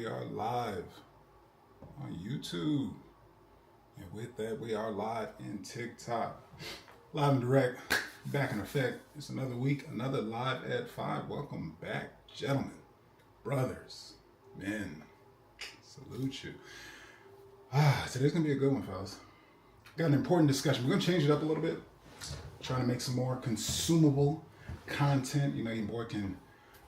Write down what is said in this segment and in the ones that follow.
we are live on YouTube. And with that, we are live in TikTok. Live and direct, back in effect. It's another week, another live at 5. Welcome back, gentlemen, brothers, men. Salute you. Today's going to be a good one, fellas. Got an important discussion. We're going to change it up a little bit. Trying to make some more consumable content. You know, your boy can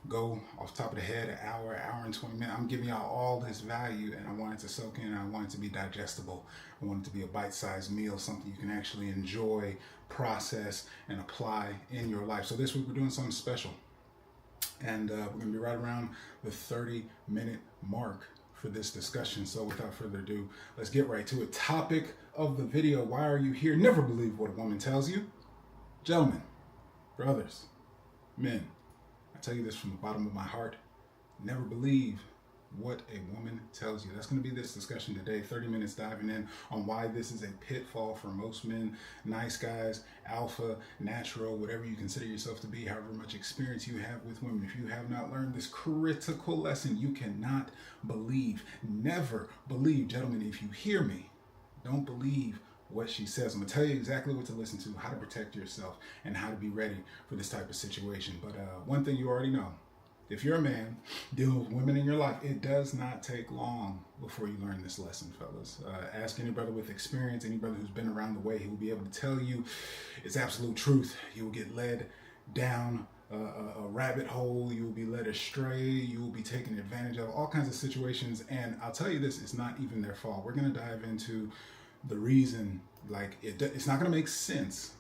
go off the top of the head an hour and 20 minutes. I'm giving y'all all this value, and I want it to soak in. I want it to be digestible. I want it to be a bite-sized meal, something you can actually enjoy, process, and apply in your life. So this week we're doing something special, and we're going to be right around the 30-minute mark for this discussion. So without further ado, let's get right to it. Topic of the video: why are you here? Never believe what a woman tells you. Gentlemen, brothers, men, I tell you this from the bottom of my heart. Never believe what a woman tells you. That's going to be this discussion today. 30 minutes diving in on why this is a pitfall for most men, nice guys, alpha, natural, whatever you consider yourself to be, however much experience you have with women. If you have not learned this critical lesson, you cannot believe. Never believe. Gentlemen, if you hear me, don't believe what she says. I'm going to tell you exactly what to listen to, how to protect yourself, and how to be ready for this type of situation. But one thing you already know, if you're a man dealing with women in your life, it does not take long before you learn this lesson, fellas. Ask any brother with experience, any brother who's been around the way. He will be able to tell you it's absolute truth. You will get led down a rabbit hole. You will be led astray. You will be taken advantage of, all kinds of situations. And I'll tell you this, it's not even their fault. We're going to dive into the reason. It's not going to make sense,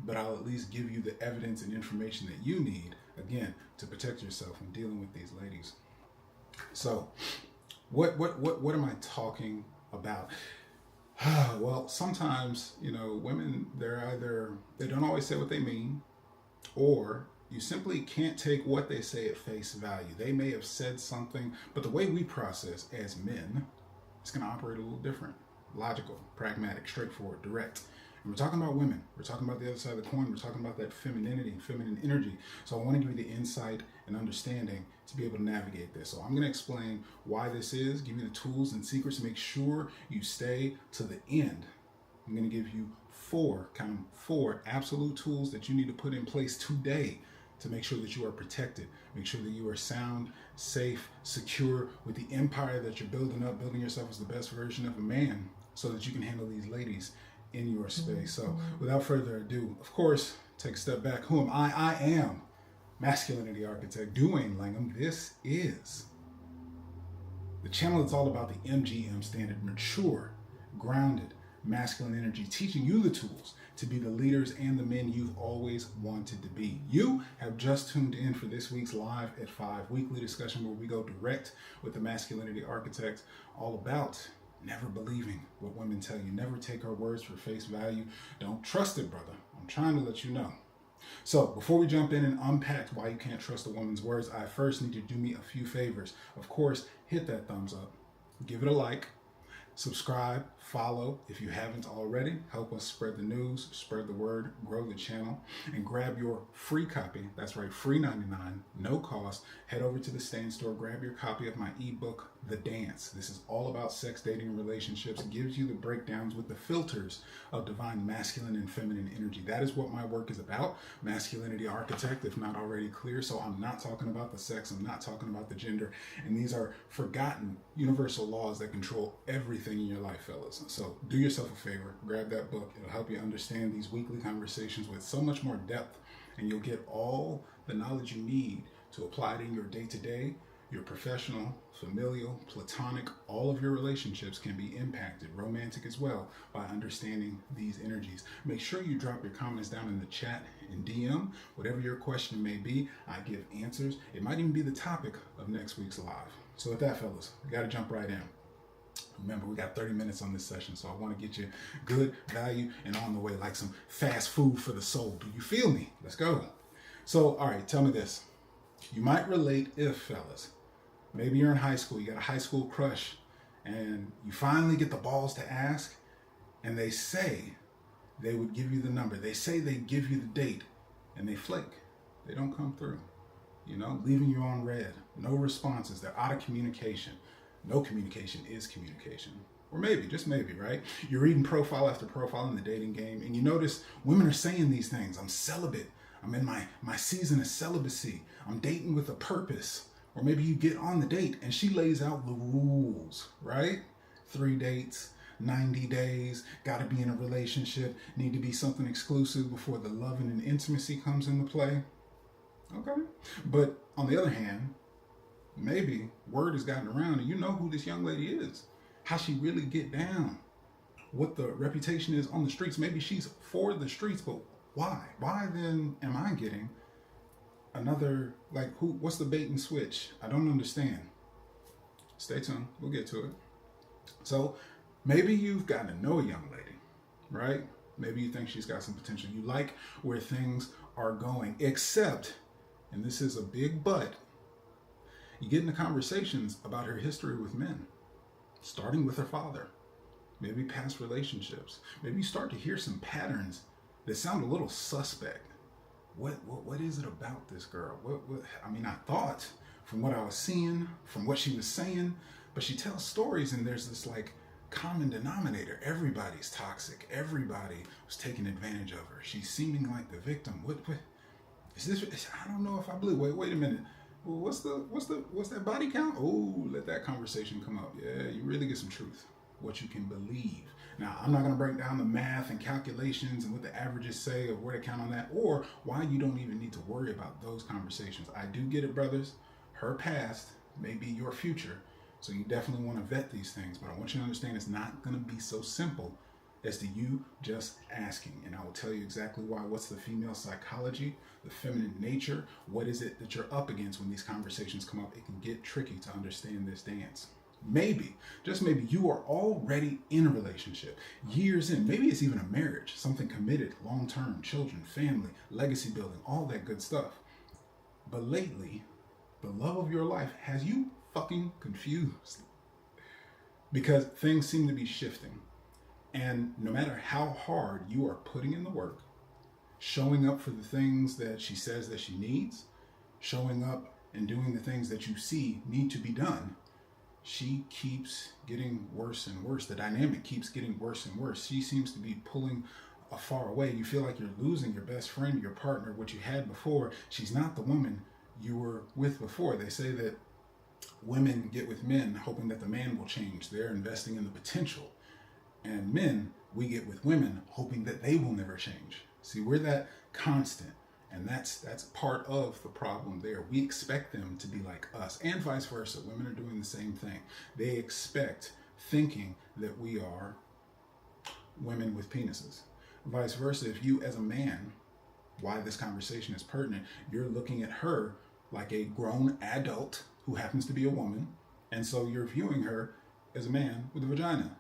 but I'll at least give you the evidence and information that you need, again, to protect yourself when dealing with these ladies. So what am I talking about? Well, sometimes, you know, women, they don't always say what they mean, or you simply can't take what they say at face value. They may have said something, but the way we process as men is going to operate a little different. Logical, pragmatic, straightforward, direct. And we're talking about women. We're talking about the other side of the coin. We're talking about that femininity, feminine energy. So I want to give you the insight and understanding to be able to navigate this. So I'm going to explain why this is, give you the tools and secrets to make sure you stay to the end. I'm going to give you four absolute tools that you need to put in place today to make sure that you are protected, make sure that you are sound, safe, secure with the empire that you're building up, building yourself as the best version of a man so that you can handle these ladies in your space. So without further ado, of course, take a step back. Who am I? I am masculinity architect Duwayne Langham. This is the channel that's all about the MGM standard, mature, grounded, masculine energy, teaching you the tools to be the leaders and the men you've always wanted to be. You have just tuned in for this week's Live at 5 weekly discussion where we go direct with the masculinity architect, all about never believing what women tell you. Never take her words for face value. Don't trust it, brother. I'm trying to let you know. So before we jump in and unpack why you can't trust a woman's words, I first need you to do me a few favors. Of course, hit that thumbs up, give it a like, subscribe, follow if you haven't already. Help us spread the news, spread the word, grow the channel, and grab your free copy. That's right, free 99, no cost. Head over to the Stand store, grab your copy of my ebook, The Dance. This is all about sex, dating, and relationships. It gives you the breakdowns with the filters of divine masculine and feminine energy. That is what my work is about. Masculinity architect, if not already clear. So I'm not talking about the sex, I'm not talking about the gender, and these are forgotten universal laws that control everything in your life, fellas. So do yourself a favor, grab that book. It'll help you understand these weekly conversations with so much more depth, and you'll get all the knowledge you need to apply it in your day-to-day, your professional, familial, platonic. All of your relationships can be impacted, romantic as well, by understanding these energies. Make sure you drop your comments down in the chat and DM. Whatever your question may be, I give answers. It might even be the topic of next week's live. So with that, fellas, we got to jump right in. Remember, we got 30 minutes on this session, so I want to get you good value and on the way, like some fast food for the soul. Do you feel me? Let's go. So, all right, tell me this. You might relate if, fellas, maybe you're in high school, you got a high school crush, and you finally get the balls to ask, and they say they would give you the number. They say they give you the date, and they flake. They don't come through, you know, leaving you on red. No responses. They're out of communication. No communication is communication. Or maybe, just maybe, right? You're reading profile after profile in the dating game, and you notice women are saying these things. I'm celibate. I'm in my season of celibacy. I'm dating with a purpose. Or maybe you get on the date and she lays out the rules, right? 3 dates, 90 days, got to be in a relationship, need to be something exclusive before the loving and intimacy comes into play. Okay. But on the other hand, maybe word has gotten around and you know who this young lady is, how she really get down, what the reputation is on the streets. Maybe she's for the streets, but why? Why then am I getting another, like, who? What's the bait and switch? I don't understand. Stay tuned. We'll get to it. So maybe you've gotten to know a young lady, right? Maybe you think she's got some potential. You like where things are going, except, and this is a big but, you get into conversations about her history with men, starting with her father, maybe past relationships. Maybe you start to hear some patterns that sound a little suspect. What is it about this girl? I mean, I thought from what I was seeing, from what she was saying, but she tells stories and there's this like common denominator. Everybody's toxic. Everybody was taking advantage of her. She's seeming like the victim. What is this? I don't know if I believe. Wait a minute. What's that body count? Oh, let that conversation come up. Yeah, you really get some truth, what you can believe. Now, I'm not going to break down the math and calculations and what the averages say or where to count on that, or why you don't even need to worry about those conversations. I do get it, brothers. Her past may be your future, so you definitely want to vet these things, but I want you to understand it's not going to be so simple as to you just asking. And I will tell you exactly why. What's the female psychology, the feminine nature? What is it that you're up against when these conversations come up? It can get tricky to understand this dance. Maybe, just maybe, you are already in a relationship, years in. Maybe it's even a marriage, something committed, long-term, children, family, legacy building, all that good stuff. But lately, the love of your life has you fucking confused because things seem to be shifting. And no matter how hard you are putting in the work, showing up for the things that she says that she needs, showing up and doing the things that you see need to be done, she keeps getting worse and worse. The dynamic keeps getting worse and worse. She seems to be pulling far away. You feel like you're losing your best friend, your partner, what you had before. She's not the woman you were with before. They say that women get with men hoping that the man will change. They're investing in the potential. And men, we get with women hoping that they will never change. See, we're that constant. And that's part of the problem there. We expect them to be like us, and vice versa. Women are doing the same thing. They expect, thinking that we are women with penises. Vice versa, if you as a man, why this conversation is pertinent, you're looking at her like a grown adult who happens to be a woman, and so you're viewing her as a man with a vagina.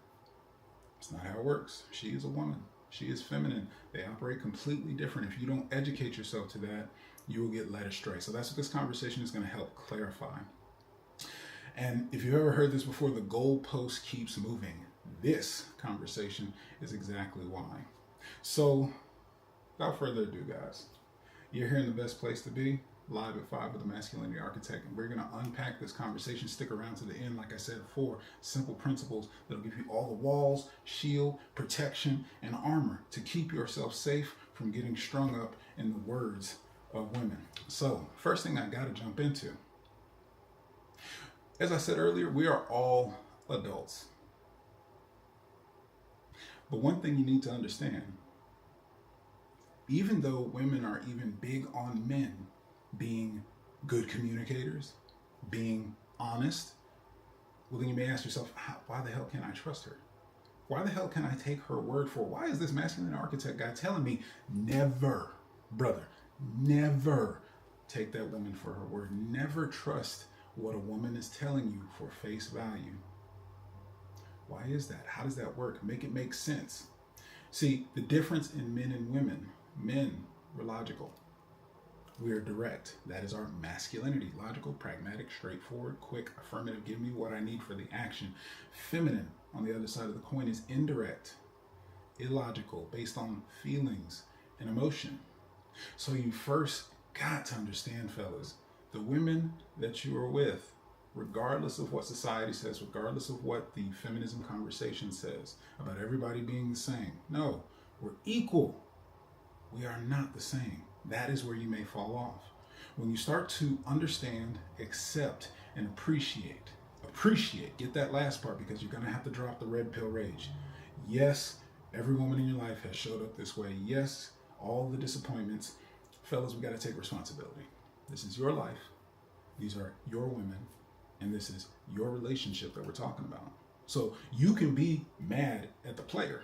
It's not how it works. She is a woman. She is feminine. They operate completely different. If you don't educate yourself to that, you will get led astray. So that's what this conversation is going to help clarify. And if you've ever heard this before, the goalpost keeps moving. This conversation is exactly why. So without further ado, guys, you're here in the best place to be, live at 5 with the Masculinity Architect, and we're going to unpack this conversation. Stick around to the end, like I said, 4 simple principles that'll give you all the walls, shield, protection, and armor to keep yourself safe from getting strung up in the words of women. So first thing I got to jump into, as I said earlier, we are all adults. But one thing you need to understand, even though women are even big on men being good communicators, being honest, well, then you may ask yourself, why the hell can't I trust her? Why the hell can I take her word for it? Why is this masculine architect guy telling me never, brother, never take that woman for her word? Never trust what a woman is telling you for face value. Why is that? How does that work? Make it make sense. See, the difference in men and women, men, we're logical. We are direct. That is our masculinity. Logical, pragmatic, straightforward, quick, affirmative. Give me what I need for the action. Feminine, on the other side of the coin, is indirect, illogical, based on feelings and emotion. So you first got to understand, fellas, the women that you are with, regardless of what society says, regardless of what the feminism conversation says about everybody being the same. No, we're equal. We are not the same. That is where you may fall off. When you start to understand, accept, and appreciate, get that last part, because you're going to have to drop the red pill rage. Yes, every woman in your life has showed up this way. Yes, all the disappointments. Fellas, we got to take responsibility. This is your life. These are your women. And this is your relationship that we're talking about. So you can be mad at the player,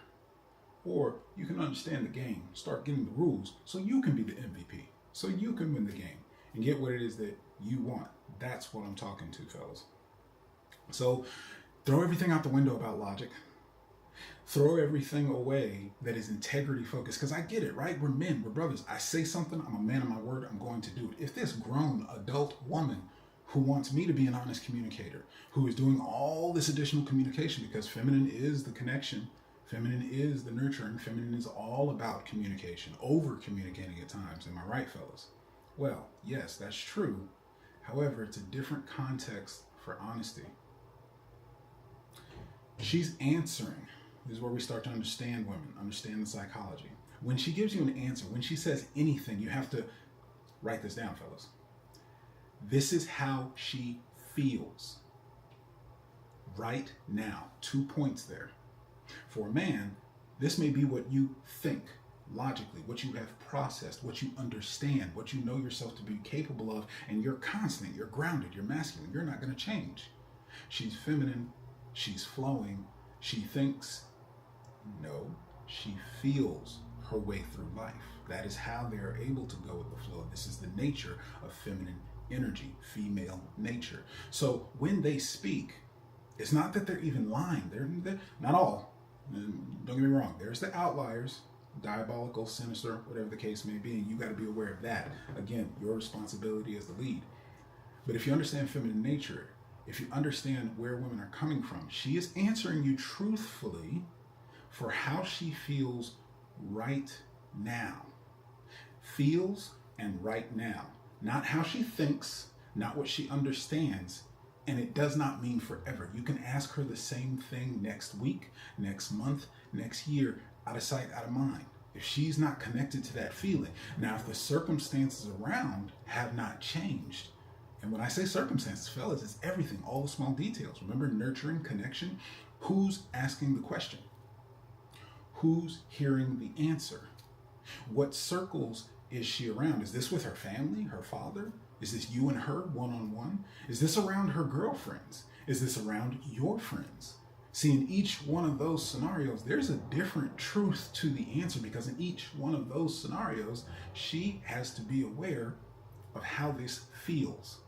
or you can understand the game, start getting the rules, so you can be the MVP, so you can win the game and get what it is that you want. That's what I'm talking to, fellas. So throw everything out the window about logic. Throw everything away that is integrity focused, because I get it, right? We're men, we're brothers. I say something, I'm a man of my word, I'm going to do it. If this grown adult woman who wants me to be an honest communicator, who is doing all this additional communication, because feminine is the connection, feminine is the nurturing, feminine is all about communication, over communicating at times. Am I right, fellas? Well, yes, that's true. However, it's a different context for honesty. She's answering. This is where we start to understand women, understand the psychology. When she gives you an answer, when she says anything, you have to write this down, fellas. This is how she feels right now. 2 points there. For a man, this may be what you think logically, what you have processed, what you understand, what you know yourself to be capable of, and you're constant, you're grounded, you're masculine, you're not going to change. She's feminine, she's flowing, she thinks, no, she feels her way through life. That is how they are able to go with the flow. This is the nature of feminine energy, female nature. So when they speak, it's not that they're even lying. They're not all. Don't get me wrong. There's the outliers, diabolical, sinister, whatever the case may be. And you got to be aware of that. Again, your responsibility as the lead. But if you understand feminine nature, if you understand where women are coming from, she is answering you truthfully for how she feels right now. Feels and right now. Not how she thinks, not what she understands, and it does not mean forever. You can ask her the same thing next week, next month, next year, out of sight, out of mind. If she's not connected to that feeling. Now, if the circumstances around have not changed, and when I say circumstances, fellas, it's everything, all the small details. Remember, nurturing, connection. Who's asking the question? Who's hearing the answer? What circles is she around? Is this with her family, her father? Is this you and her one-on-one? Is this around her girlfriends? Is this around your friends? See, in each one of those scenarios, there's a different truth to the answer, because in each one of those scenarios, she has to be aware of how this feels.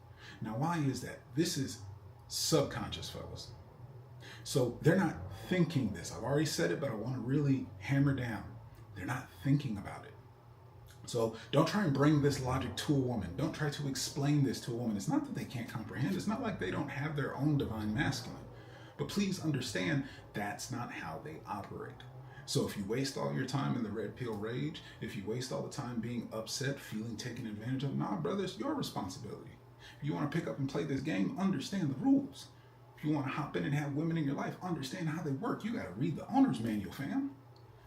Now, why is that? This is subconscious, fellas. So they're not thinking this. I've already said it, but I want to really hammer down. They're not thinking about it. So don't try and bring this logic to a woman. Don't try to explain this to a woman. It's not that they can't comprehend. It's not like they don't have their own divine masculine. But please understand, that's not how they operate. So if you waste all your time in the red pill rage, if you waste all the time being upset, feeling taken advantage of, nah, brother, it's your responsibility. If you want to pick up and play this game, understand the rules. If you want to hop in and have women in your life, understand how they work. You got to read the owner's manual, fam.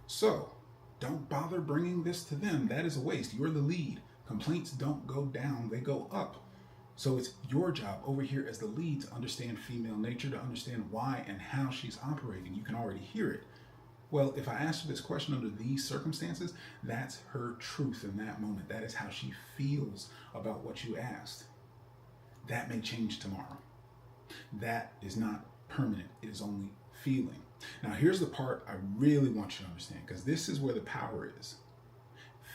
So don't bother bringing this to them. That is a waste. You're the lead. Complaints don't go down, they go up. So it's your job over here as the lead to understand female nature, to understand why and how she's operating. You can already hear it. Well, if I asked her this question under these circumstances, that's her truth in that moment. That is how she feels about what you asked. That may change tomorrow. That is not permanent. It is only feeling. Now, here's the part I really want you to understand, because this is where the power is.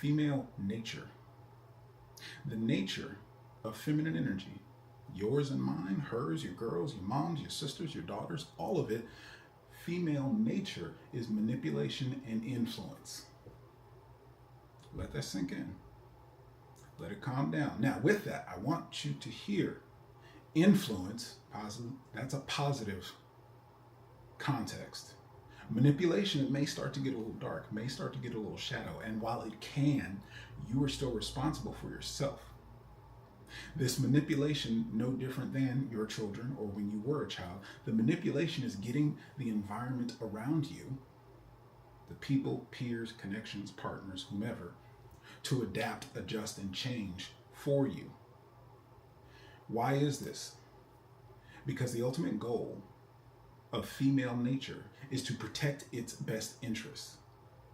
Female nature. The nature of feminine energy, yours and mine, hers, your girls, your moms, your sisters, your daughters, all of it, female nature is manipulation and influence. Let that sink in. Let it calm down. Now, with that, I want you to hear influence, positive, that's a positive context. Manipulation, it may start to get a little dark, may start to get a little shadow, and while it can, you are still responsible for yourself. This manipulation, no different than your children or when you were a child, the manipulation is getting the environment around you, the people, peers, connections, partners, whomever, to adapt, adjust, and change for you. Why is this? Because the ultimate goal of female nature is to protect its best interests.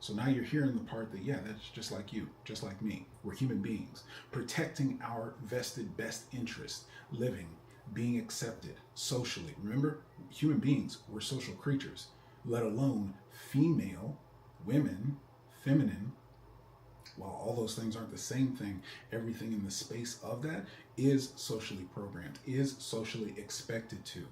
So now you're hearing the part that, yeah, that's just like you, just like me. We're human beings, protecting our vested best interest, living, being accepted socially. Remember, human beings, we're social creatures, let alone female, women, feminine. While all those things aren't the same thing, everything in the space of that is socially programmed, is socially expected to.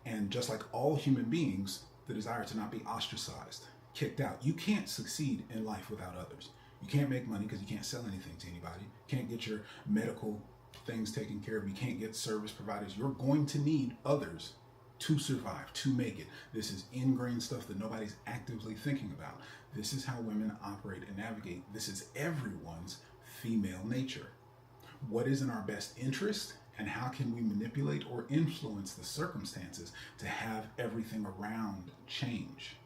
And just like all human beings, the desire to not be ostracized, kicked out. You can't succeed in life without others. You can't make money because you can't sell anything to anybody. You can't get your medical things taken care of. You can't get service providers. You're going to need others to survive, to make it. This is ingrained stuff that nobody's actively thinking about. This is how women operate and navigate. This is everyone's female nature. What is in our best interest, and how can we manipulate or influence the circumstances to have everything around change?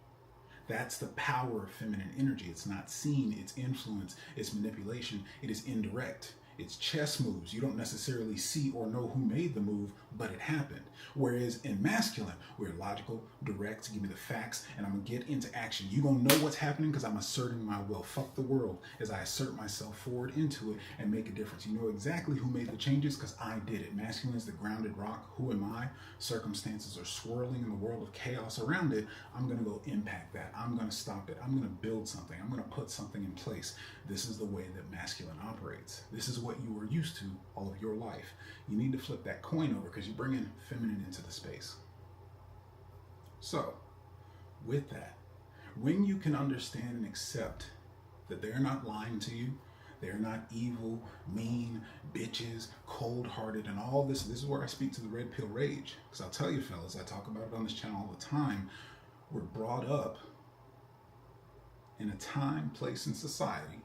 That's the power of feminine energy. It's not seen, it's influence, it's manipulation, it is indirect. It's chess moves. You don't necessarily see or know who made the move, but it happened. Whereas in masculine, we're logical, direct, give me the facts, and I'm going to get into action. You're going to know what's happening because I'm asserting my will. Fuck the world as I assert myself forward into it and make a difference. You know exactly who made the changes because I did it. Masculine is the grounded rock. Who am I? Circumstances are swirling in the world of chaos around it. I'm going to go impact that. I'm going to stop it. I'm going to build something. I'm going to put something in place. This is the way that masculine operates. This is what you were used to all of your life. You need to flip that coin over because you bring in feminine into the space. So, with that, when you can understand and accept that they're not lying to you, they're not evil, mean, bitches, cold-hearted, and all this. This is where I speak to the red pill rage. Because I'll tell you, fellas, I talk about it on this channel all the time. We're brought up in a time, place, and society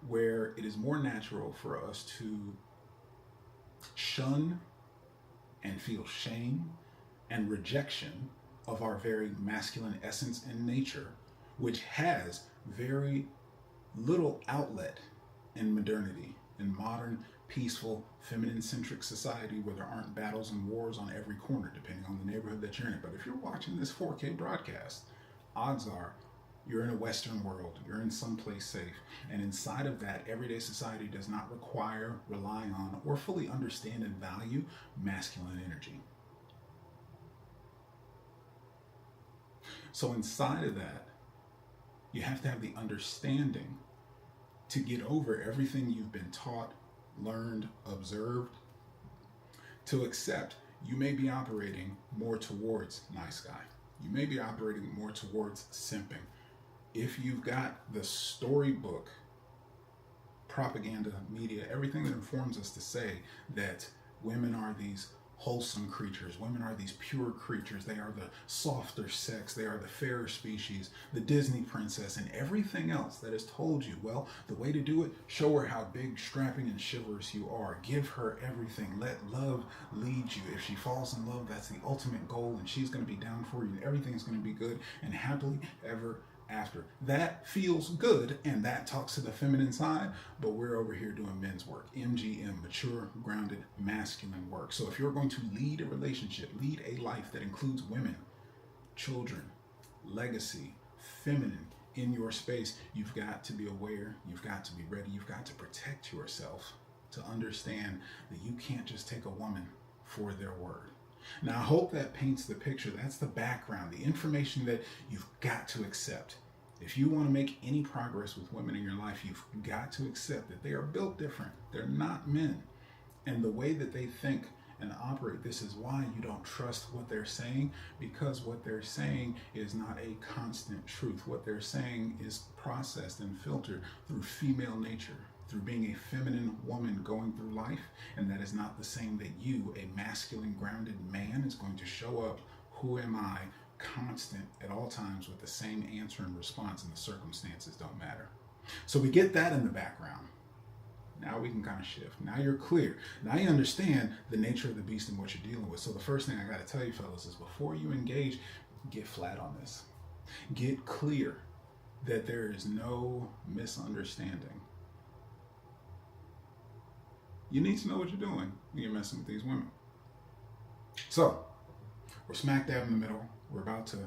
where it is more natural for us to shun and feel shame and rejection of our very masculine essence and nature, which has very little outlet in modernity, in modern, peaceful, feminine-centric society where there aren't battles and wars on every corner, depending on the neighborhood that you're in. But if you're watching this 4K broadcast, odds are you're in a Western world, you're in some place safe. And inside of that, everyday society does not require, rely on, or fully understand and value masculine energy. So inside of that, you have to have the understanding to get over everything you've been taught, learned, observed, to accept you may be operating more towards nice guy. You may be operating more towards simping. If you've got the storybook, propaganda, media, everything that informs us to say that women are these wholesome creatures, women are these pure creatures, they are the softer sex, they are the fairer species, the Disney princess, and everything else that has told you, well, the way to do it, show her how big, strapping, and chivalrous you are. Give her everything. Let love lead you. If she falls in love, that's the ultimate goal, and she's going to be down for you, and everything's going to be good and happily ever after. That feels good, and that talks to the feminine side, but we're over here doing men's work. MGM, mature, grounded, masculine work. So if you're going to lead a relationship, lead a life that includes women, children, legacy, feminine in your space, you've got to be aware, you've got to be ready, you've got to protect yourself to understand that you can't just take a woman for their word. Now, I hope that paints the picture. That's the background, the information that you've got to accept. If you want to make any progress with women in your life, you've got to accept that they are built different. They're not men. And the way that they think and operate, this is why you don't trust what they're saying, because what they're saying is not a constant truth. What they're saying is processed and filtered through female nature, through being a feminine woman going through life, and that is not the same that you, a masculine, grounded man, is going to show up, who am I, constant at all times with the same answer and response, and the circumstances don't matter. So we get that in the background. Now we can kind of shift. Now you're clear. Now you understand the nature of the beast and what you're dealing with. So the first thing I got to tell you, fellas, is before you engage, get flat on this. Get clear that there is no misunderstanding. You need to know what you're doing when you're messing with these women. So, we're smack dab in the middle. We're about to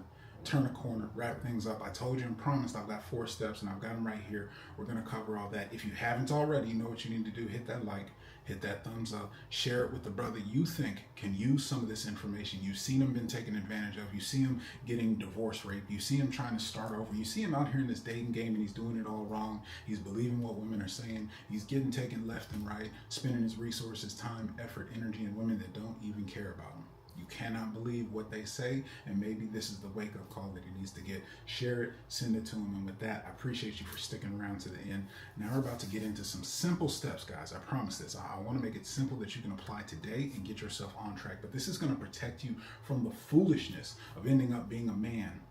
turn a corner, wrap things up. I told you and promised I've got 4 steps, and I've got them right here. We're going to cover all that. If you haven't already, you know what you need to do. Hit that like, hit that thumbs up, share it with the brother you think can use some of this information. You've seen him been taken advantage of. You see him getting divorce rape. You see him trying to start over. You see him out here in this dating game, and he's doing it all wrong. He's believing what women are saying. He's getting taken left and right, spending his resources, time, effort, energy, and women that don't even care about him. You cannot believe what they say, and maybe this is the wake-up call that he needs to get. Share it, send it to him, and with that, I appreciate you for sticking around to the end. Now we're about to get into some simple steps, guys. I promise this. I want to make it simple that you can apply today and get yourself on track, but this is going to protect you from the foolishness of ending up being a man,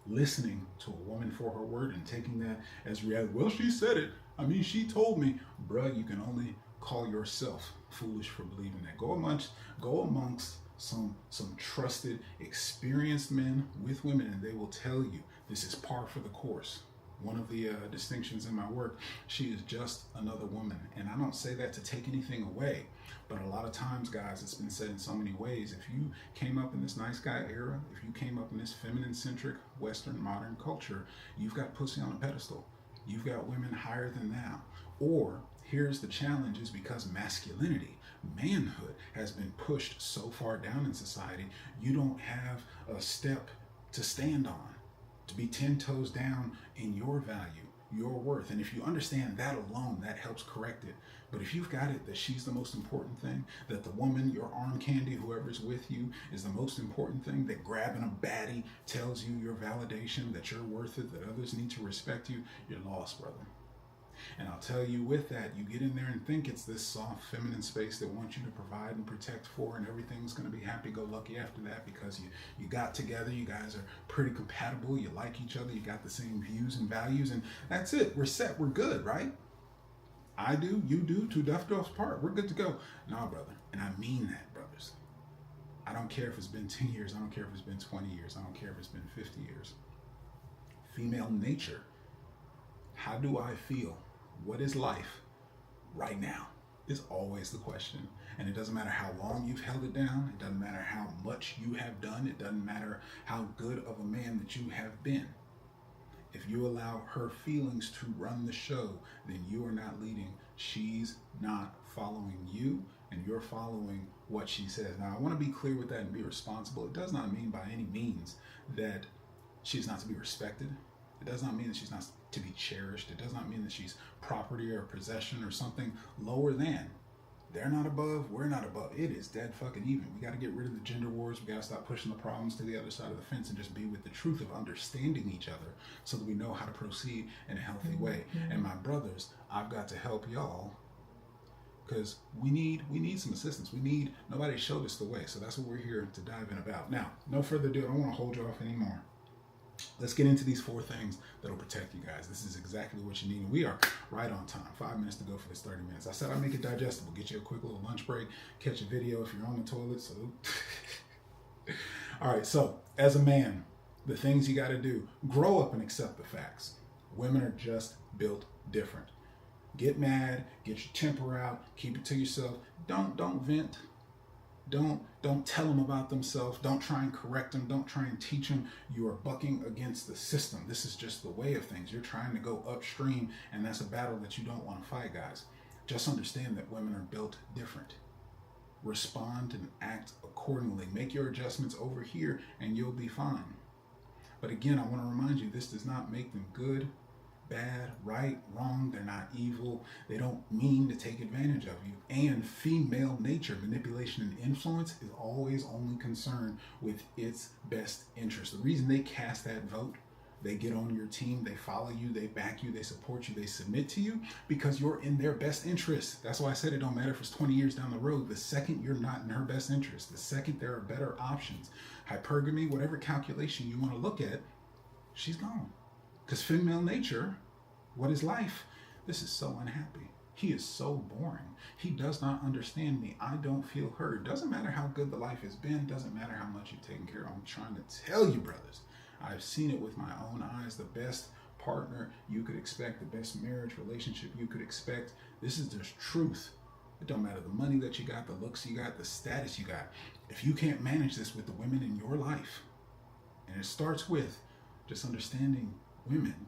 listening to a woman for her word and taking that as reality. Well, she said it. I mean, she told me. Bruh, you can only call yourself foolish for believing that. Go amongst some trusted, experienced men with women, and they will tell you this is par for the course. One of the distinctions in my work, she is just another woman. And I don't say that to take anything away, but a lot of times, guys, it's been said in so many ways. If you came up in this nice guy era, if you came up in this feminine-centric Western modern culture, you've got pussy on a pedestal. You've got women higher than thou. Or here's the challenge, is because masculinity, manhood has been pushed so far down in society, you don't have a step to stand on, to be 10 toes down in your value, your worth. And if you understand that alone, that helps correct it. But if you've got it that she's the most important thing, that the woman, your arm candy, whoever's with you, is the most important thing, that grabbing a baddie tells you your validation, that you're worth it, that others need to respect you, you're lost, brother. And I'll tell you, with that, you get in there and think it's this soft, feminine space that wants you to provide and protect for, and everything's going to be happy-go-lucky after that because you got together, you guys are pretty compatible, you like each other, you got the same views and values, and that's it. We're set. We're good, right? I do, you do, two duff doffs part. We're good to go. No, brother. And I mean that, brothers. I don't care if it's been 10 years. I don't care if it's been 20 years. I don't care if it's been 50 years. Female nature. How do I feel? What is life right now is always the question. And it doesn't matter how long you've held it down. It doesn't matter how much you have done. It doesn't matter how good of a man that you have been. If you allow her feelings to run the show, then you are not leading. She's not following you, and you're following what she says. Now, I want to be clear with that and be responsible. It does not mean by any means that she's not to be respected. It does not mean that she's not to be cherished. It does not mean that she's property or possession or something lower than. They're not above, we're not above. It is dead fucking even. We got to get rid of the gender wars. We got to stop pushing the problems to the other side of the fence and just be with the truth of understanding each other so that we know how to proceed in a healthy way. And my brothers, I've got to help y'all because we need some assistance. Nobody showed us the way. So that's what we're here to dive in about. Now, no further ado, I don't want to hold you off anymore. Let's get into these 4 things that'll protect you guys. This is exactly what you need. And we are right on time. 5 minutes to go for this 30 minutes. I said I'd make it digestible. Get you a quick little lunch break. Catch a video if you're on the toilet. So, all right. So as a man, the things you got to do, grow up and accept the facts. Women are just built different. Get mad, get your temper out, keep it to yourself. Don't vent. Don't tell them about themselves. Don't try and correct them. Don't try and teach them. You are bucking against the system. This is just the way of things. You're trying to go upstream, and that's a battle that you don't want to fight, guys. Just understand that women are built different. Respond and act accordingly. Make your adjustments over here, and you'll be fine. But again, I want to remind you, this does not make them good, bad, right, wrong. They're not evil. They don't mean to take advantage of you. And female nature, manipulation and influence, is always only concerned with its best interest. The reason they cast that vote, they get on your team, they follow you, they back you, they support you, they submit to you because you're in their best interest. That's why I said it don't matter if it's 20 years down the road. The second you're not in her best interest, the second there are better options, hypergamy, whatever calculation you want to look at, she's gone. Because female nature, what is life? This is so unhappy. He is so boring. He does not understand me. I don't feel heard. Doesn't matter how good the life has been. Doesn't matter how much you've taken care of. I'm trying to tell you, brothers. I've seen it with my own eyes. The best partner you could expect, the best marriage relationship you could expect. This is just truth. It don't matter the money that you got, the looks you got, the status you got. If you can't manage this with the women in your life, and it starts with just understanding women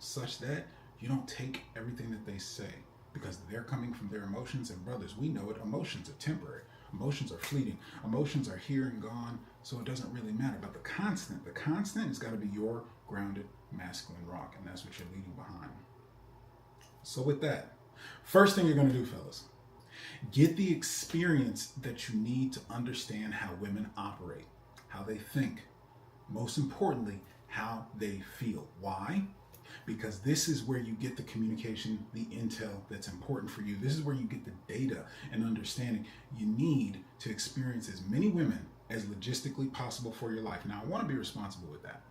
such that you don't take everything that they say because they're coming from their emotions. And brothers, we know it. Emotions are temporary. Emotions are fleeting. Emotions are here and gone, so it doesn't really matter. But the constant has got to be your grounded masculine rock, and that's what you're leading behind. So with that, first thing you're going to do, fellas, get the experience that you need to understand how women operate, how they think, most importantly, how they feel. Why? Because this is where you get the communication, the intel that's important for you. This is where you get the data and understanding you need to experience as many women as logistically possible for your life. Now, I want to be responsible with that.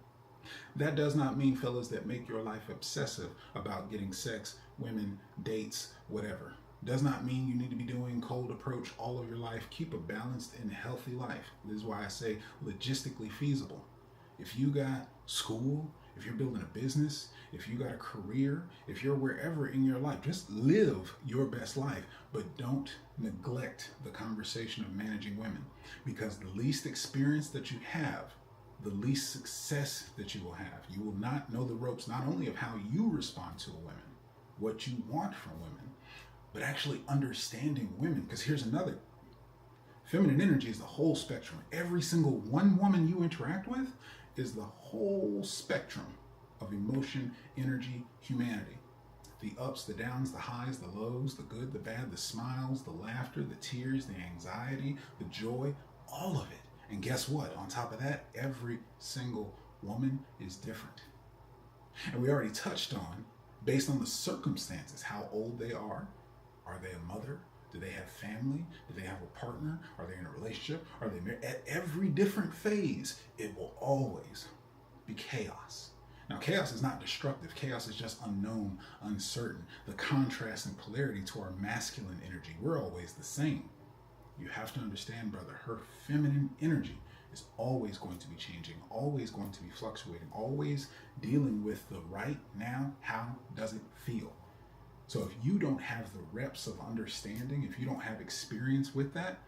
That does not mean, fellas, that make your life obsessive about getting sex, women, dates, whatever. Does not mean you need to be doing cold approach all of your life. Keep a balanced and healthy life. This is why I say logistically feasible. If you got school, if you're building a business, if you got a career, if you're wherever in your life, just live your best life, but don't neglect the conversation of managing women, because the least experience that you have, the least success that you will have. You will not know the ropes, not only of how you respond to a woman, what you want from women, but actually understanding women. Because here's another, feminine energy is the whole spectrum. Every single one woman you interact with is the whole spectrum of emotion, energy, humanity. The ups, the downs, the highs, the lows, the good, the bad, the smiles, the laughter, the tears, the anxiety, the joy, all of it. And guess what? On top of that, every single woman is different. And we already touched on, based on the circumstances, how old they are. Are they a mother? Do they have family? Do they have a partner? Are they in a relationship? Are they married? At every different phase, it will always be chaos. Now, chaos is not destructive. Chaos is just unknown, uncertain. The contrast and polarity to our masculine energy, we're always the same. You have to understand, brother, her feminine energy is always going to be changing, always going to be fluctuating, always dealing with the right now, how does it feel? So if you don't have the reps of understanding, if you don't have experience with that,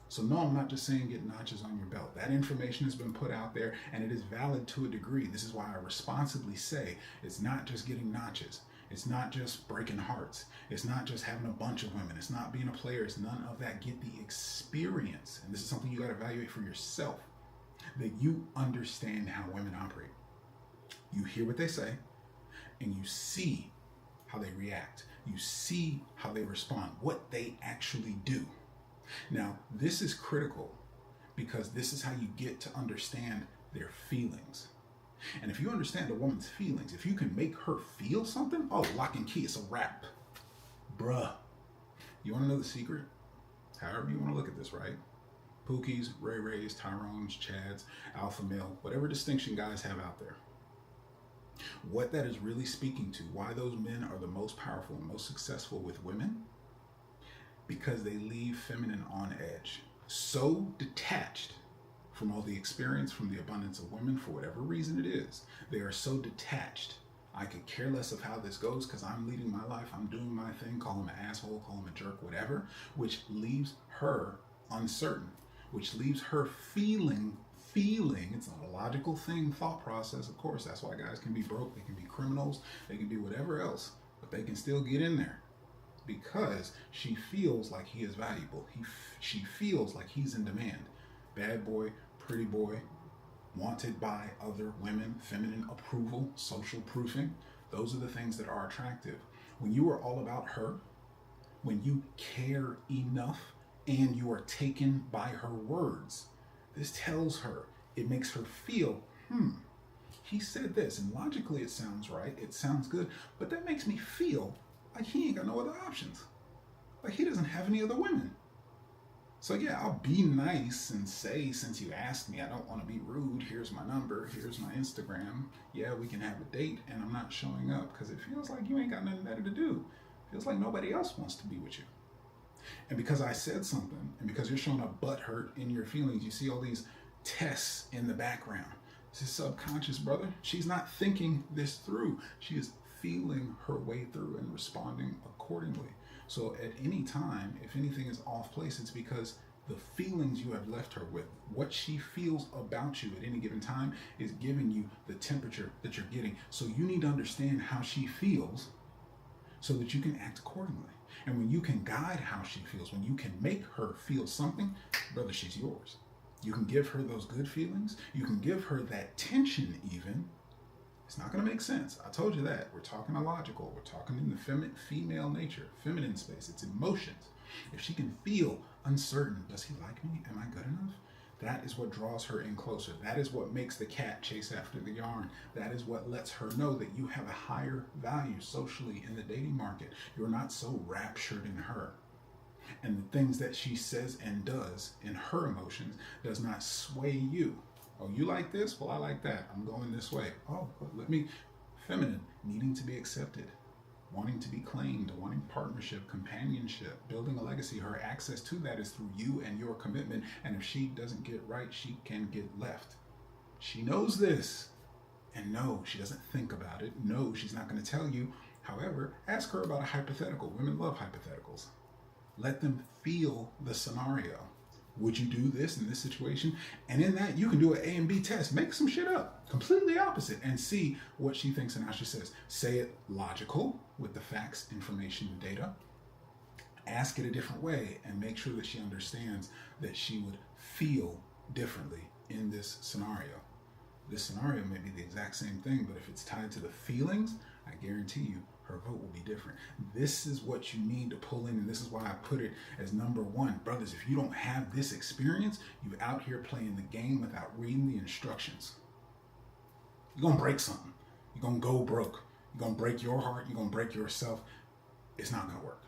so no, I'm not just saying get notches on your belt. That information has been put out there and it is valid to a degree. This is why I responsibly say it's not just getting notches. It's not just breaking hearts. It's not just having a bunch of women. It's not being a player. It's none of that. Get the experience. And this is something you got to evaluate for yourself, that you understand how women operate. You hear what they say and you see how they react. You see how they respond, what they actually do. Now, this is critical because this is how you get to understand their feelings. And if you understand a woman's feelings, if you can make her feel something, oh, lock and key, it's a wrap. Bruh. You want to know the secret? However you want to look at this, right? Pookies, Ray Rays, Tyrones, Chads, alpha male, whatever distinction guys have out there. What that is really speaking to, why those men are the most powerful and most successful with women, because they leave feminine on edge. So detached from all the experience, from the abundance of women, for whatever reason it is. They are so detached. I could care less of how this goes because I'm leading my life, I'm doing my thing, call him an asshole, call him a jerk, whatever, which leaves her uncertain, which leaves her feeling, it's not a logical thing, thought process, of course, that's why guys can be broke, they can be criminals, they can be whatever else, but they can still get in there because she feels like he is valuable. She feels like he's in demand. Bad boy, pretty boy, wanted by other women, feminine approval, social proofing. Those are the things that are attractive. When you are all about her, when you care enough and you are taken by her words, this tells her, it makes her feel, he said this, and logically it sounds right, it sounds good, but that makes me feel like he ain't got no other options. Like he doesn't have any other women. So yeah, I'll be nice and say, since you asked me, I don't want to be rude. Here's my number. Here's my Instagram. Yeah, we can have a date, and I'm not showing up because it feels like you ain't got nothing better to do. feels like nobody else wants to be with you. And because I said something, and because you're showing a butthurt in your feelings, you see all these tests in the background. This is subconscious, brother. She's not thinking this through. She is feeling her way through and responding accordingly. So at any time, if anything is off place, it's because the feelings you have left her with, what she feels about you at any given time, is giving you the temperature that you're getting. So you need to understand how she feels so that you can act accordingly. And when you can guide how she feels, when you can make her feel something, brother, she's yours. You can give her those good feelings. You can give her that tension even. It's not going to make sense. I told you that. We're talking illogical. We're talking in the female nature, feminine space. It's emotions. If she can feel uncertain, does he like me? Am I good enough? That is what draws her in closer. That is what makes the cat chase after the yarn. That is what lets her know that you have a higher value socially in the dating market. You're not so raptured in her. And the things that she says and does in her emotions does not sway you. Oh, you like this? Well, I like that. I'm going this way. Oh, let me. Feminine, needing to be accepted, wanting to be claimed, wanting partnership, companionship, building a legacy. Her access to that is through you and your commitment. And if she doesn't get right, she can get left. She knows this. And no, she doesn't think about it. No, she's not going to tell you. However, ask her about a hypothetical. Women love hypotheticals. Let them feel the scenario. Would you do this in this situation? And in that, you can do an A and B test. Make some shit up, completely opposite, and see what she thinks and how she says. Say it logical with the facts, information, and data. Ask it a different way and make sure that she understands that she would feel differently in this scenario. This scenario may be the exact same thing, but if it's tied to the feelings, I guarantee you, her vote will be different. This is what you need to pull in, and this is why I put it as number one. Brothers, if you don't have this experience, you're out here playing the game without reading the instructions. You're going to break something. You're going to go broke. You're going to break your heart. You're going to break yourself. It's not going to work.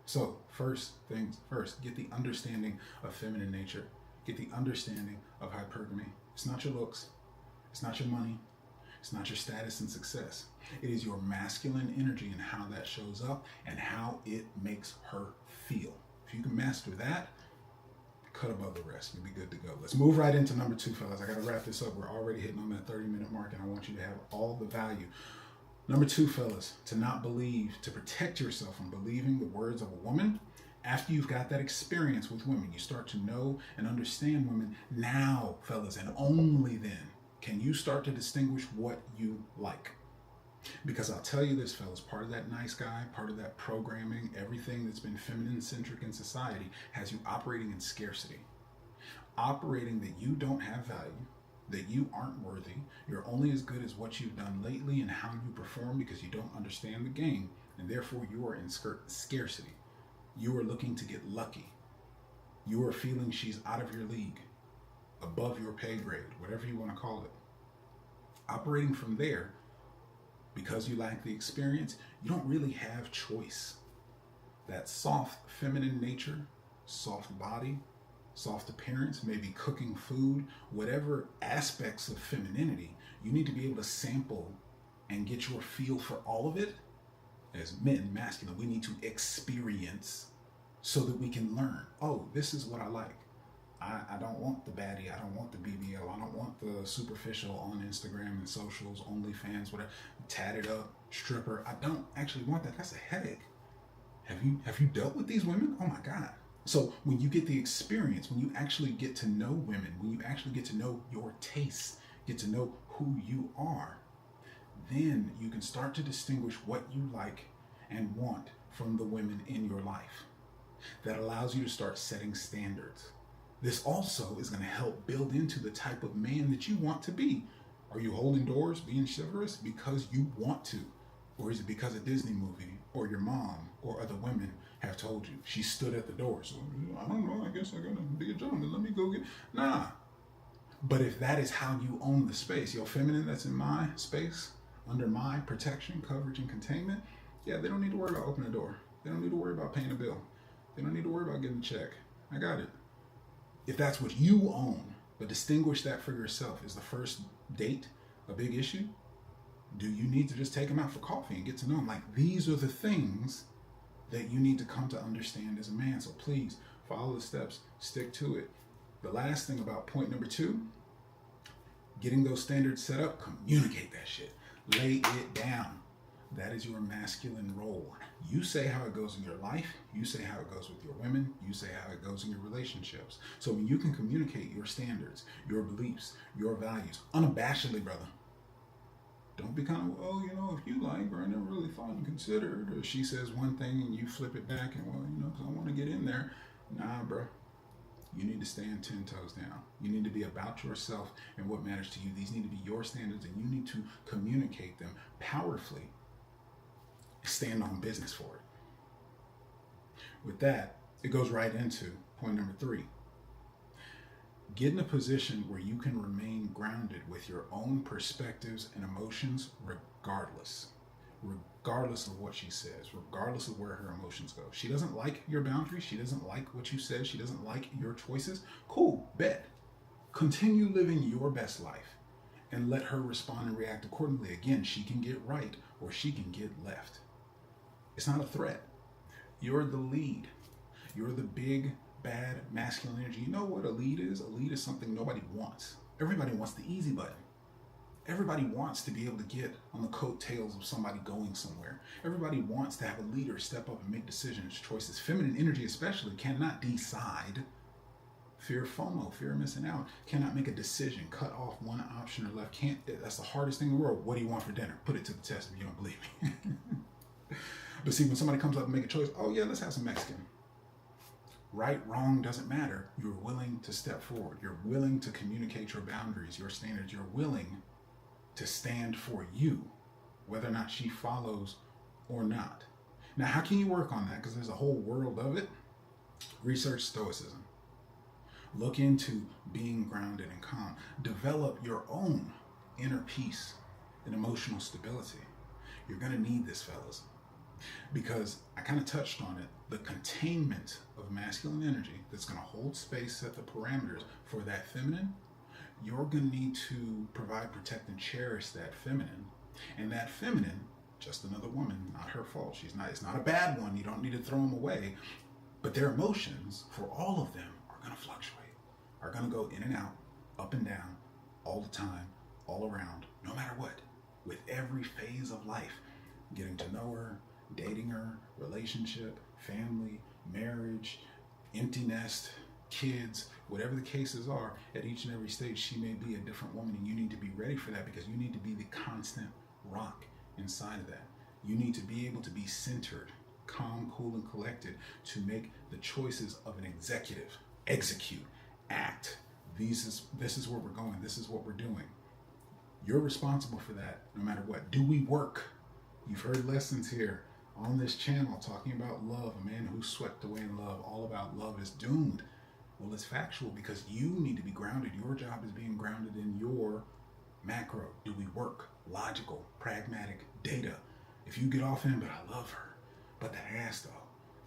So first things first, get the understanding of feminine nature. Get the understanding of hypergamy. It's not your looks. It's not your money. It's not your status and success. It is your masculine energy and how that shows up and how it makes her feel. If you can master that, cut above the rest. You'll be good to go. Let's move right into number two, fellas. I got to wrap this up. We're already hitting on that 30-minute mark, and I want you to have all the value. Number two, fellas, to not believe, to protect yourself from believing the words of a woman. After you've got that experience with women, you start to know and understand women. Now, fellas, and only then, can you start to distinguish what you like? Because I'll tell you this, fellas, part of that nice guy, part of that programming, everything that's been feminine-centric in society has you operating in scarcity. Operating that you don't have value, that you aren't worthy, you're only as good as what you've done lately and how you perform because you don't understand the game, and therefore you are in scarcity. You are looking to get lucky. You are feeling she's out of your league, above your pay grade, whatever you want to call it. Operating from there, because you lack the experience, you don't really have choice. That soft feminine nature, soft body, soft appearance, maybe cooking food, whatever aspects of femininity, you need to be able to sample and get your feel for all of it. As men, masculine, we need to experience so that we can learn. Oh, this is what I like. I don't want the baddie. I don't want the BBL. I don't want the superficial on Instagram and socials, OnlyFans, whatever, tatted up, stripper. I don't actually want that. That's a headache. Have you dealt with these women? Oh my God. So when you get the experience, when you actually get to know women, when you actually get to know your tastes, get to know who you are, then you can start to distinguish what you like and want from the women in your life. That allows you to start setting standards. This also is going to help build into the type of man that you want to be. Are you holding doors, being chivalrous because you want to? Or is it because a Disney movie or your mom or other women have told you? She stood at the door. So, I don't know, I guess I got to be a gentleman. Let me go get... Nah. But if that is how you own the space, your feminine that's in my space, under my protection, coverage, and containment, yeah, they don't need to worry about opening a door. They don't need to worry about paying a bill. They don't need to worry about getting a check. I got it. If that's what you own, but distinguish that for yourself, is the first date a big issue? Do you need to just take them out for coffee and get to know them? Like, these are the things that you need to come to understand as a man. So please follow the steps, stick to it. The last thing about point number 2, getting those standards set up, communicate that shit. Lay it down. That is your masculine role. You say how it goes in your life. You say how it goes with your women. You say how it goes in your relationships. So when you can communicate your standards, your beliefs, your values, unabashedly, brother. Don't be kind of, oh, if you like her, I never really thought and considered. Or she says one thing and you flip it back and, because I want to get in there. Nah, bro. You need to stand 10 toes down. You need to be about yourself and what matters to you. These need to be your standards, and you need to communicate them powerfully. Stand on business for it. With that, it goes right into point number 3. Get in a position where you can remain grounded with your own perspectives and emotions regardless of what she says, regardless of where her emotions go. She doesn't like your boundaries. She doesn't like what you said. She doesn't like your choices. Cool, bet. Continue living your best life and let her respond and react accordingly. Again, she can get right or she can get left. It's not a threat. You're the lead. You're the big, bad, masculine energy. You know what a lead is? A lead is something nobody wants. Everybody wants the easy button. Everybody wants to be able to get on the coattails of somebody going somewhere. Everybody wants to have a leader step up and make decisions, choices. Feminine energy especially cannot decide. Fear of FOMO, fear of missing out, cannot make a decision, cut off one option or left. That's the hardest thing in the world. What do you want for dinner? Put it to the test if you don't believe me. But see, when somebody comes up and make a choice, oh yeah, let's have some Mexican. Right, wrong, doesn't matter. You're willing to step forward. You're willing to communicate your boundaries, your standards. You're willing to stand for you, whether or not she follows or not. Now, how can you work on that? Because there's a whole world of it. Research stoicism. Look into being grounded and calm. Develop your own inner peace and emotional stability. You're going to need this, fellas. Because I kind of touched on it, the containment of masculine energy that's going to hold space, set the parameters for that feminine. You're going to need to provide, protect, and cherish that feminine. And that feminine, just another woman, not her fault. It's not a bad one. You don't need to throw them away. But their emotions, for all of them, are going to fluctuate, are going to go in and out, up and down, all the time, all around, no matter what. With every phase of life, getting to know her, dating her, relationship, family, marriage, empty nest, kids, whatever the cases are, at each and every stage, she may be a different woman, and you need to be ready for that because you need to be the constant rock inside of that. You need to be able to be centered, calm, cool, and collected to make the choices of an executive. Execute, act. This is where we're going. This is what we're doing. You're responsible for that no matter what. Do we work? You've heard lessons here on this channel talking about love, a man who's swept away in love, all about love is doomed. Well, it's factual because you need to be grounded. Your job is being grounded in your macro. Do we work? Logical, pragmatic, data. If you get off in, but I love her, but that ass though,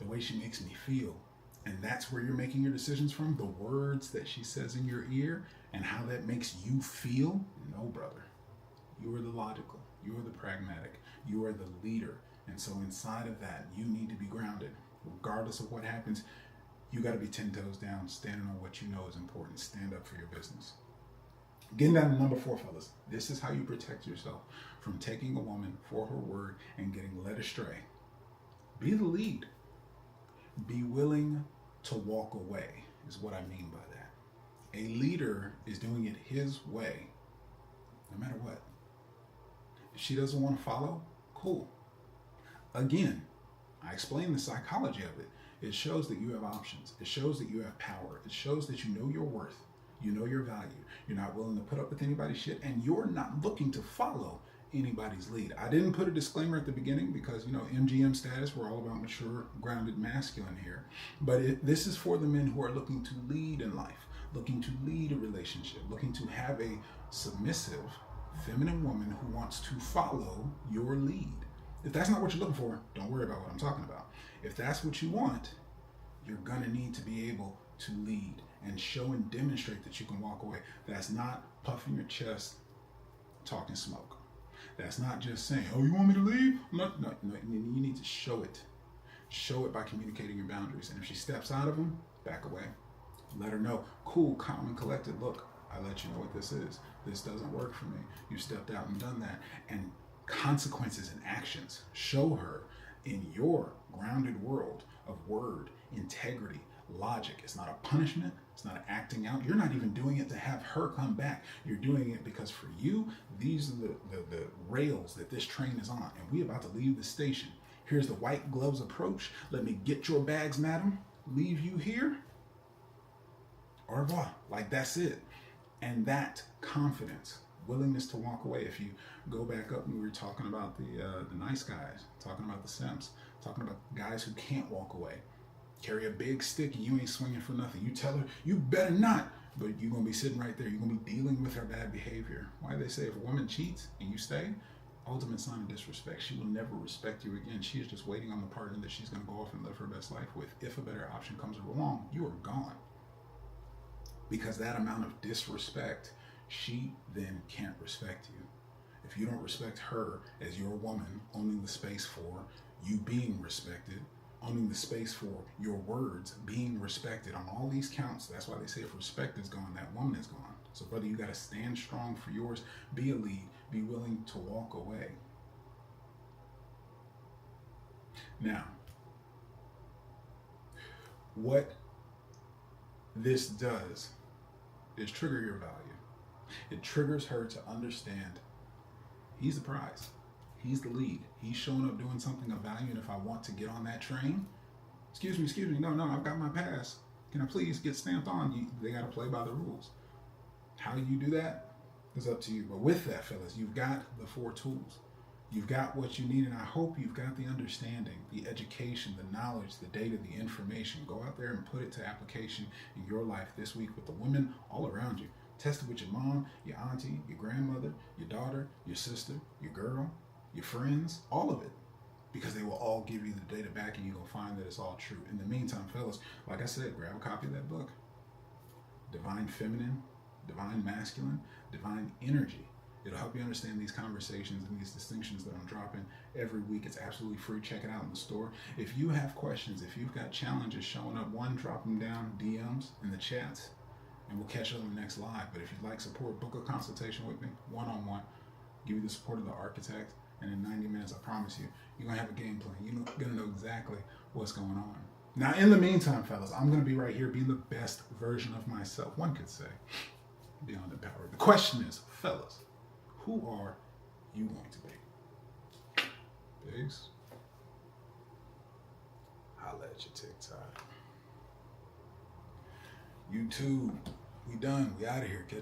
the way she makes me feel, and that's where you're making your decisions from, the words that she says in your ear and how that makes you feel, no, brother. You are the logical, you are the pragmatic, you are the leader. And so inside of that, you need to be grounded. Regardless of what happens, you got to be 10 toes down, standing on what you know is important. Stand up for your business. Getting down to number 4, fellas. This is how you protect yourself from taking a woman for her word and getting led astray. Be the lead. Be willing to walk away is what I mean by that. A leader is doing it his way, no matter what. If she doesn't want to follow, cool. Again, I explain the psychology of it. It shows that you have options. It shows that you have power. It shows that you know your worth. You know your value. You're not willing to put up with anybody's shit, and you're not looking to follow anybody's lead. I didn't put a disclaimer at the beginning because, MGM status, we're all about mature, grounded, masculine here. But this is for the men who are looking to lead in life, looking to lead a relationship, looking to have a submissive, feminine woman who wants to follow your lead. If that's not what you're looking for, don't worry about what I'm talking about. If that's what you want, you're going to need to be able to lead and show and demonstrate that you can walk away. That's not puffing your chest, talking smoke. That's not just saying, oh, you want me to leave? No, you need to show it. Show it by communicating your boundaries. And if she steps out of them, back away. Let her know, cool, calm, and collected. Look, I let you know what this is. This doesn't work for me. You stepped out and done that. And consequences and actions. Show her in your grounded world of word, integrity, logic. It's not a punishment. It's not an acting out. You're not even doing it to have her come back. You're doing it because for you, these are the rails that this train is on. And we about to leave the station. Here's the white gloves approach. Let me get your bags, madam. Leave you here. Au revoir. Like, that's it. And that confidence, willingness to walk away. If you go back up and we were talking about the nice guys, talking about the simps, talking about guys who can't walk away, carry a big stick and you ain't swinging for nothing. You tell her, you better not, but you're going to be sitting right there. You're going to be dealing with her bad behavior. Why do they say if a woman cheats and you stay, ultimate sign of disrespect. She will never respect you again. She is just waiting on the partner that she's going to go off and live her best life with. If a better option comes along, you are gone. Because that amount of disrespect, she then can't respect you. If you don't respect her as your woman, owning the space for you being respected, owning the space for your words being respected on all these counts, that's why they say if respect is gone, that woman is gone. So brother, you got to stand strong for yours, be a lead, be willing to walk away. Now, what this does is trigger your value. It triggers her to understand he's the prize. He's the lead. He's showing up doing something of value, and if I want to get on that train, excuse me, no, I've got my pass. Can I please get stamped on? They got to play by the rules. How you do that is up to you. But with that, fellas, you've got the 4 tools. You've got what you need, and I hope you've got the understanding, the education, the knowledge, the data, the information. Go out there and put it to application in your life this week with the women all around you. Test it with your mom, your auntie, your grandmother, your daughter, your sister, your girl, your friends, all of it. Because they will all give you the data back and you're going to find that it's all true. In the meantime, fellas, like I said, grab a copy of that book. Divine Feminine, Divine Masculine, Divine Energy. It'll help you understand these conversations and these distinctions that I'm dropping every week. It's absolutely free. Check it out in the store. If you have questions, if you've got challenges showing up, drop them down DMs in the chats, and we'll catch up on the next live. But if you'd like support, book a consultation with me, one-on-one. Give you the support of the architect, and in 90 minutes, I promise you, you're going to have a game plan. You're going to know exactly what's going on. Now, in the meantime, fellas, I'm going to be right here being the best version of myself. One could say, beyond empowered. The question is, fellas, who are you going to be? Peace. Holla at your TikTok. YouTube. We done. We out of here. Catch